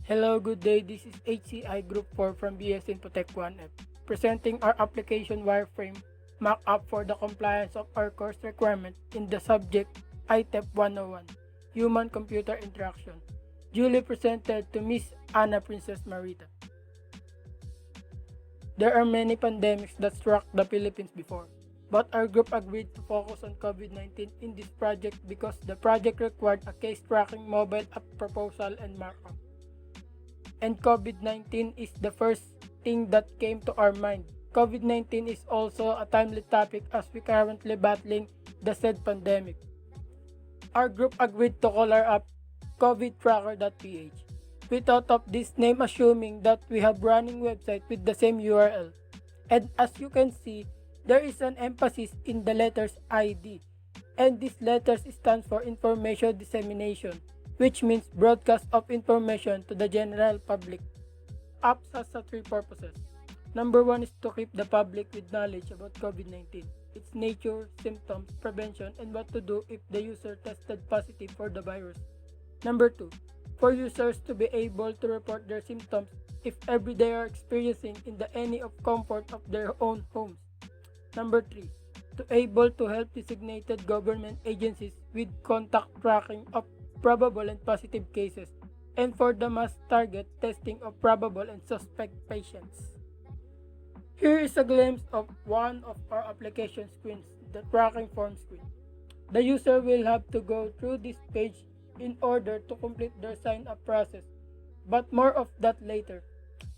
Hello, good day. This is HCI Group 4 from BS ITEP101, presenting our application wireframe mock-up for the compliance of our course requirement in the subject ITEP101, Human-Computer Interaction, duly presented to Ms. Ana Princess Marita. There are many pandemics that struck the Philippines before, but our group agreed to focus on COVID-19 in this project because the project required a case tracking mobile app proposal and markup. And COVID-19 is the first thing that came to our mind. COVID-19 is also a timely topic as we currently battling the said pandemic. Our group agreed to call our app covidtracker.ph. We thought of this name assuming that we have running website with the same URL. And as you can see, there is an emphasis in the letters ID. And this letters stands for information dissemination, which means broadcast of information to the general public. Apps has three purposes. Number one is to keep the public with knowledge about COVID-19, its nature, symptoms, prevention, and what to do if the user tested positive for the virus. Number two, for users to be able to report their symptoms if ever they are experiencing in the any of comfort of their own homes. Number three, to able to help designated government agencies with contact tracking of probable and positive cases, and for the mass target testing of probable and suspect patients. Here is a glimpse of one of our application screens, the tracking form screen. The user will have to go through this page in order to complete their sign-up process, but more of that later.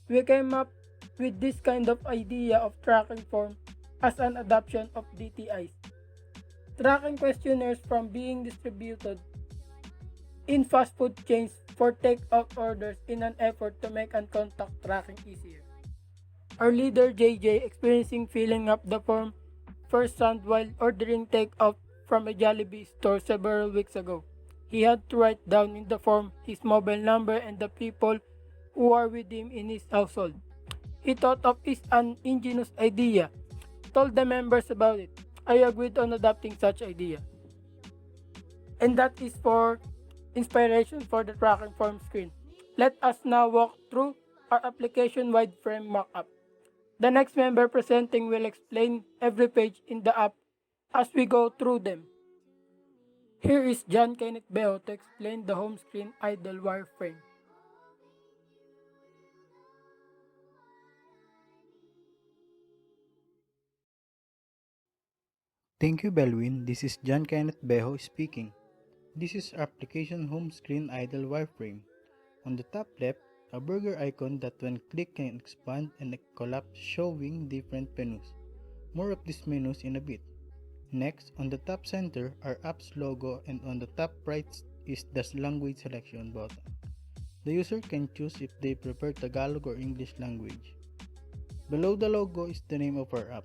We came up with this kind of idea of tracking form as an adoption of DTIs. Tracking questionnaires from being distributed in fast food chains for take-out orders in an effort to make contact tracking easier. Our leader JJ experiencing filling up the form firsthand while ordering take-out from a Jollibee store several weeks ago. He had to write down in the form his mobile number and the people who are with him in his household. He thought of this an ingenious idea, told the members about it. I agreed on adopting such idea. And that is for inspiration for the tracking form screen. Let us now walk through our application wireframe mockup. The next member presenting will explain every page in the app as we go through them. Here is John Kenneth Beho to explain the home screen idle wireframe. Thank you, Belwin. This is John Kenneth Beho speaking. This is application home screen idle wireframe. On the top left, a burger icon that when clicked can expand and collapse showing different menus. More of these menus in a bit. Next, on the top center are app's logo and on the top right is the language selection button. The user can choose if they prefer Tagalog or English language. Below the logo is the name of our app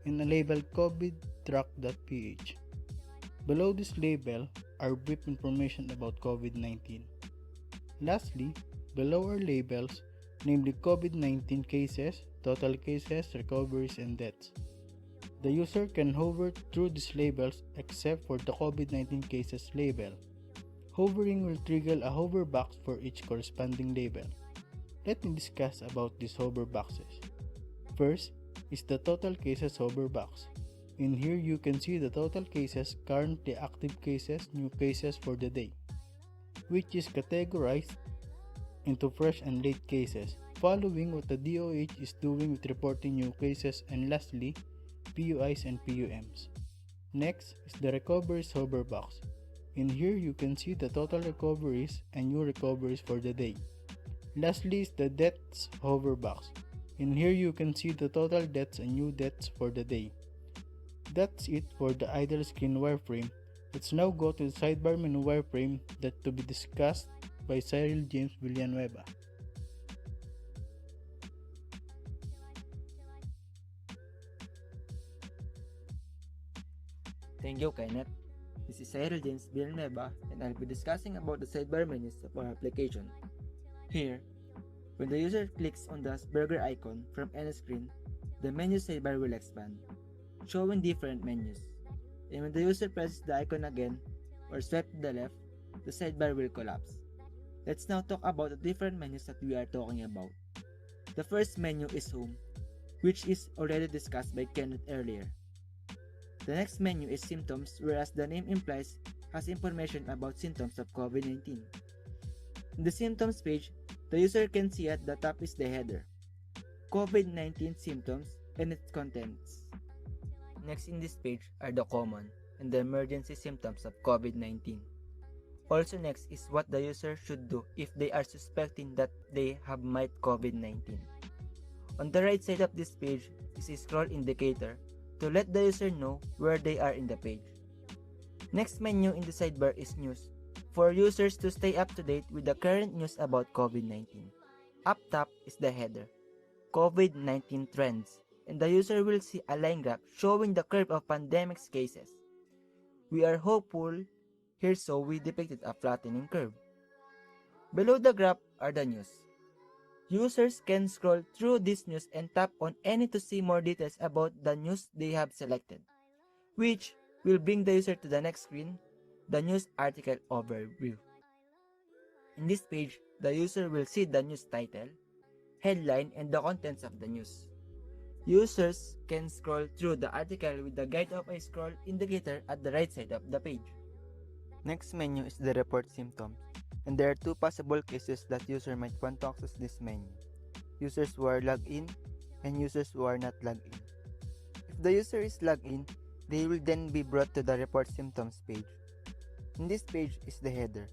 and a label covidtrack.ph. Below this label are brief information about COVID-19. Lastly, below are labels, namely COVID-19 cases, total cases, recoveries, and deaths. The user can hover through these labels except for the COVID-19 cases label. Hovering will trigger a hover box for each corresponding label. Let me discuss about these hover boxes. First is the total cases hover box. In here you can see the total cases, currently active cases, new cases for the day, which is categorized into fresh and late cases, following what the DOH is doing with reporting new cases, and lastly, PUIs and PUMs. Next is the recoveries hover box. In here you can see the total recoveries and new recoveries for the day. Lastly is the deaths hover box. In here you can see the total deaths and new deaths for the day. That's it for the idle screen wireframe. Let's now go to the sidebar menu wireframe that to be discussed by Cyril James Villanueva. Thank you, Kenneth. This is Cyril James Villanueva and I'll be discussing about the sidebar menus of our application. Here, when the user clicks on the burger icon from any screen, the menu sidebar will expand, showing different menus. And when the user presses the icon again or swipe to the left, the sidebar will collapse. Let's now talk about the different menus that we are talking about. The first menu is Home, which is already discussed by Kenneth earlier. The next menu is Symptoms, whereas the name implies has information about symptoms of COVID-19. In the Symptoms page, the user can see at the top is the header, COVID-19 symptoms and its contents. Next in this page are the common and the emergency symptoms of COVID-19. Also next is what the user should do if they are suspecting that they have might COVID-19. On the right side of this page is a scroll indicator to let the user know where they are in the page. Next menu in the sidebar is News, for users to stay up to date with the current news about COVID-19. Up top is the header, COVID-19 Trends, and the user will see a line graph showing the curve of pandemic cases. We are hopeful here, so we depicted a flattening curve. Below the graph are the news. Users can scroll through this news and tap on any to see more details about the news they have selected, which will bring the user to the next screen, the news article overview. In this page, the user will see the news title, headline, and the contents of the news. Users can scroll through the article with the guide of a scroll indicator at the right side of the page. Next menu is the report symptoms, and there are two possible cases that user might want to access this menu: users who are logged in and users who are not logged in. If the user is logged in, they will then be brought to the report symptoms page. In this page is the header,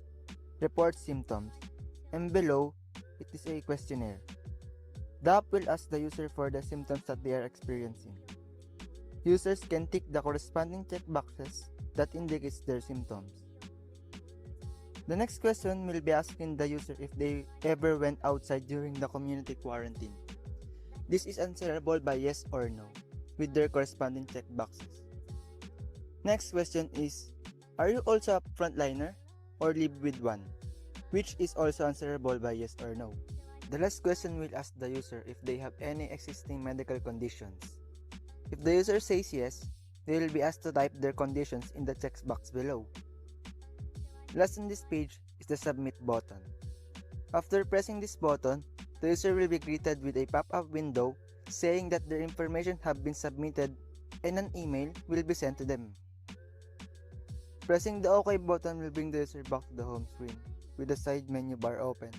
report symptoms, and below it is a questionnaire. The app will ask the user for the symptoms that they are experiencing. Users can tick the corresponding checkboxes that indicates their symptoms. The next question will be asking the user if they ever went outside during the community quarantine. This is answerable by yes or no, with their corresponding checkboxes. Next question is, are you also a frontliner or live with one? Which is also answerable by yes or no. The last question will ask the user if they have any existing medical conditions. If the user says yes, they will be asked to type their conditions in the checkbox below. Last on this page is the submit button. After pressing this button, the user will be greeted with a pop-up window saying that their information have been submitted and an email will be sent to them. Pressing the OK button will bring the user back to the home screen with the side menu bar open.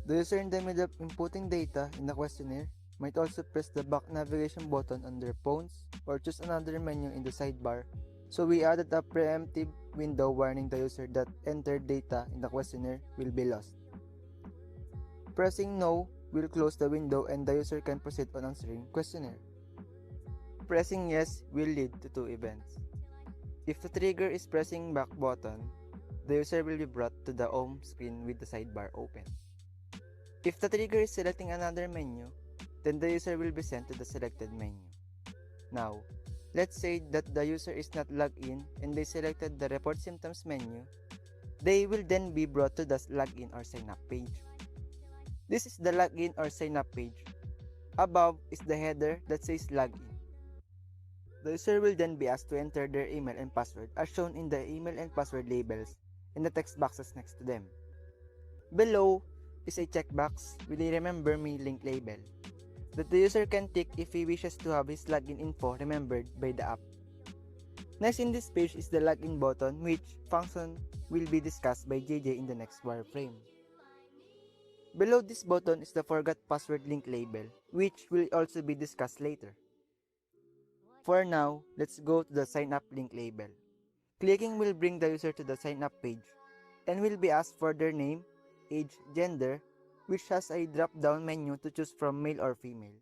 The user in the middle of inputting data in the questionnaire might also press the back navigation button on their phones or choose another menu in the sidebar, so we added a preemptive window warning the user that entered data in the questionnaire will be lost. Pressing no will close the window and the user can proceed on answering questionnaire. Pressing yes will lead to two events. If the trigger is pressing back button, the user will be brought to the home screen with the sidebar open. If the trigger is selecting another menu, then the user will be sent to the selected menu. Now, let's say that the user is not logged in and they selected the report symptoms menu. They will then be brought to the login or sign up page. This is the login or sign up page. Above is the header that says login. The user will then be asked to enter their email and password as shown in the email and password labels in the text boxes next to them. Below is a checkbox with a remember me link label that the user can tick if he wishes to have his login info remembered by the app. Next in this page is the login button, which function will be discussed by JJ in the next wireframe. Below this button is the forgot password link label, which will also be discussed later. For now, let's go to the sign up link label. Clicking will bring the user to the sign up page and will be asked for their name, age, gender, which has a drop-down menu to choose from male or female,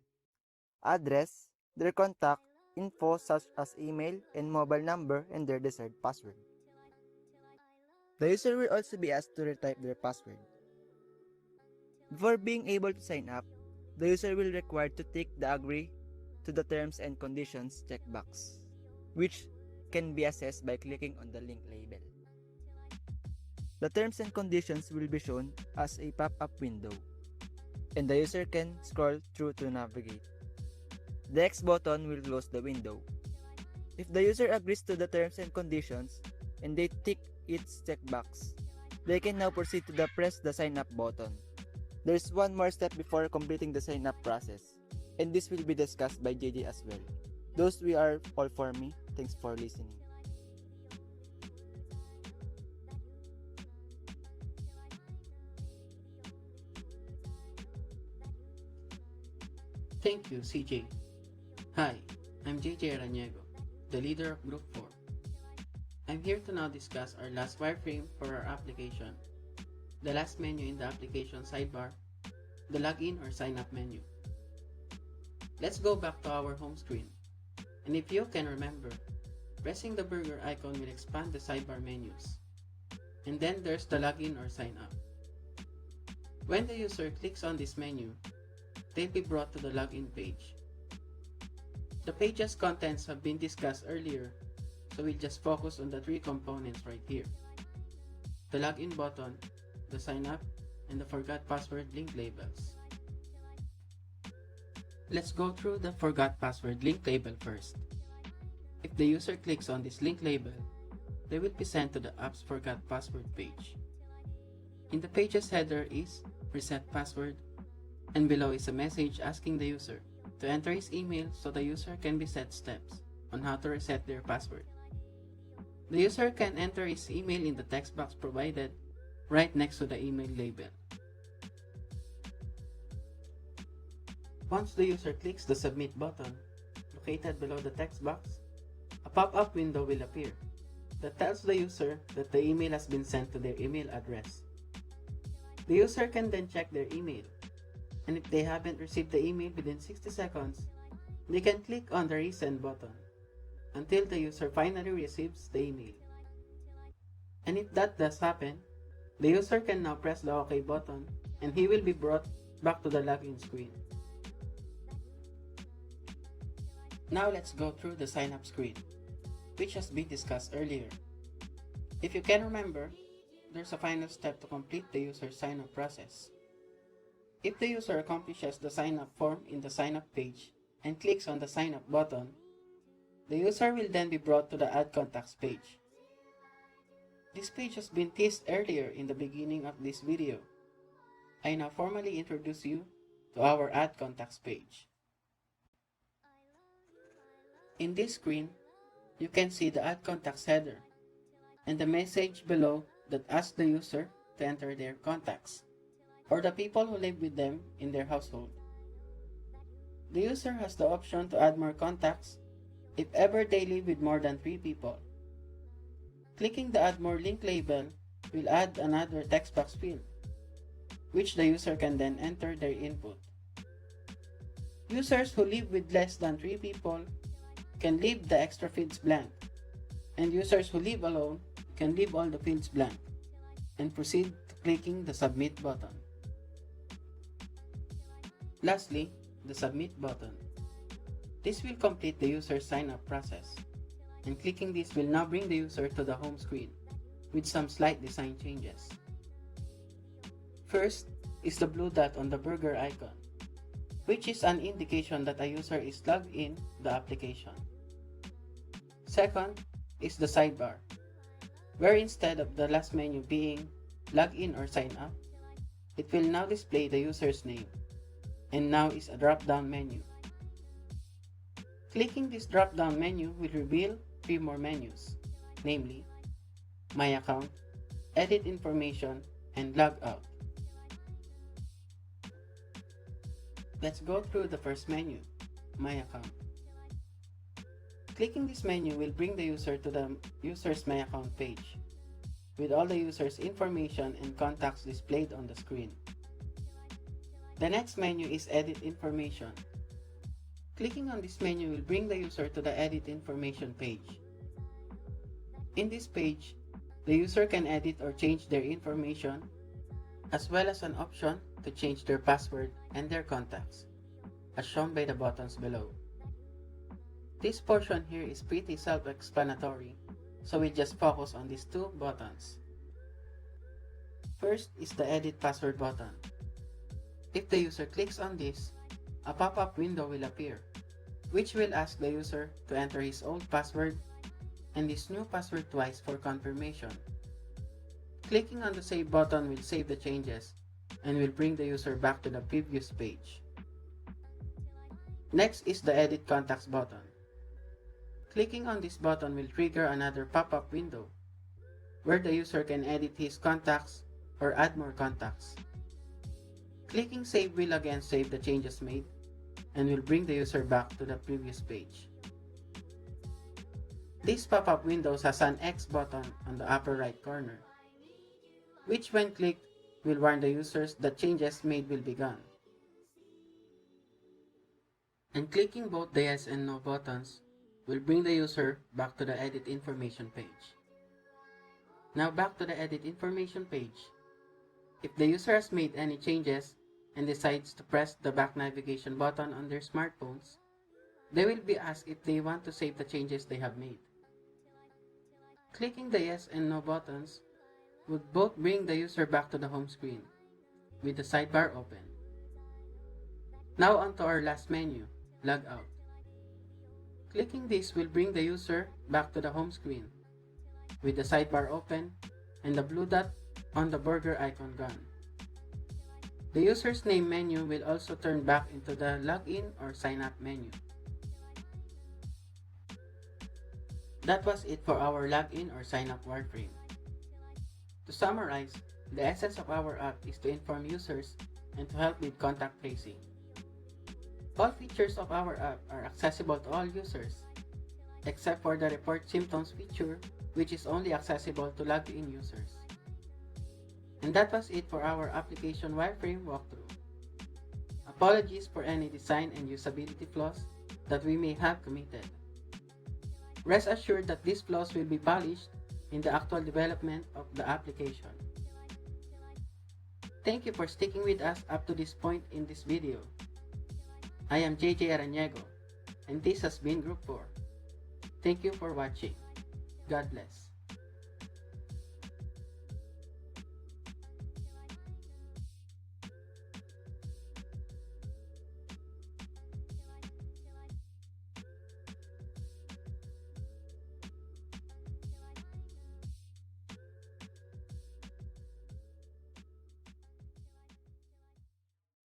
address, their contact info such as email and mobile number, and their desired password. The user will also be asked to retype their password. Before being able to sign up, the user will require to tick the agree to the terms and conditions checkbox, which can be assessed by clicking on the link label. The terms and conditions will be shown as a pop-up window, and the user can scroll through to navigate. The X button will close the window. If the user agrees to the terms and conditions and they tick its checkbox, They can now proceed to press the sign up button. There's one more step before completing the sign up process, and this will be discussed by JJ as well. Those we are all for me. Thanks for listening. Thank you, CJ. Hi, I'm JJ Araniego, the leader of Group 4. I'm here to now discuss our last wireframe for our application, the last menu in the application sidebar, the login or sign up menu. Let's go back to our home screen. And if you can remember, pressing the burger icon will expand the sidebar menus. And then there's the login or sign up. When the user clicks on this menu, they'll be brought to the login page. The page's contents have been discussed earlier, so we'll just focus on the three components right here: the login button, the sign up, and the forgot password link labels. Let's go through the forgot password link label first. If the user clicks on this link label, they will be sent to the app's forgot password page. In the page's header is reset password, and below is a message asking the user to enter his email so the user can be set steps on how to reset their password. The user can enter his email in the text box provided right next to the email label. Once the user clicks the submit button, located below the text box, a pop-up window will appear that tells the user that the email has been sent to their email address. The user can then check their email, and if they haven't received the email within 60 seconds, they can click on the resend button until the user finally receives the email. And if that does happen, the user can now press the OK button and he will be brought back to the login screen. Now let's go through the sign up screen, which has been discussed earlier. If you can remember, there's a final step to complete the user's sign up process. If the user accomplishes the sign up form in the sign up page and clicks on the sign up button, the user will then be brought to the add contacts page. This page has been teased earlier in the beginning of this video. I now formally introduce you to our add contacts page. In this screen, you can see the add contacts header and the message below that asks the user to enter their contacts, or the people who live with them in their household. The user has the option to add more contacts if ever they live with more than 3 people. Clicking the Add More link label will add another text box field, which the user can then enter their input. Users who live with less than 3 people can leave the extra fields blank, and users who live alone can leave all the fields blank and proceed to clicking the Submit button. Lastly, the Submit button. This will complete the user's sign-up process, and clicking this will now bring the user to the home screen with some slight design changes. First is the blue dot on the burger icon, which is an indication that a user is logged in the application. Second is the sidebar, where instead of the last menu being login or sign up, it will now display the user's name, and now is a drop-down menu. Clicking this drop-down menu will reveal 3 more menus, namely My Account, Edit Information, and Log Out. Let's go through the first menu, My Account. Clicking this menu will bring the user to the user's My Account page, with all the user's information and contacts displayed on the screen. The next menu is Edit Information. Clicking on this menu will bring the user to the Edit Information page. In this page, the user can edit or change their information, as well as an option to change their password and their contacts, as shown by the buttons below. This portion here is pretty self-explanatory, so we'll just focus on these 2 buttons. First is the Edit Password button. If the user clicks on this, a pop-up window will appear, which will ask the user to enter his old password and his new password twice for confirmation. Clicking on the Save button will save the changes and will bring the user back to the previous page. Next is the Edit Contacts button. Clicking on this button will trigger another pop-up window where the user can edit his contacts or add more contacts. Clicking Save will again save the changes made and will bring the user back to the previous page. This pop-up window has an X button on the upper right corner, which when clicked will warn the users that changes made will be gone. And clicking both the Yes and No buttons will bring the user back to the Edit Information page. Now back to the Edit Information page. If the user has made any changes and decides to press the back navigation button on their smartphones, they will be asked if they want to save the changes they have made. Clicking the Yes and No buttons would both bring the user back to the home screen with the sidebar open. Now on to our last menu, Log Out. Clicking this will bring the user back to the home screen with the sidebar open and the blue dot on the burger icon gone. The user's name menu will also turn back into the Login or Sign Up menu. That was it for our Login or Sign Up wireframe. To summarize, the essence of our app is to inform users and to help with contact tracing. All features of our app are accessible to all users, except for the Report Symptoms feature, which is only accessible to logged-in users. And that was it for our application wireframe walkthrough. Apologies for any design and usability flaws that we may have committed. Rest assured that these flaws will be polished in the actual development of the application. Thank you for sticking with us up to this point in this video. I am JJ Araniego, and this has been Group 4. Thank you for watching. God bless.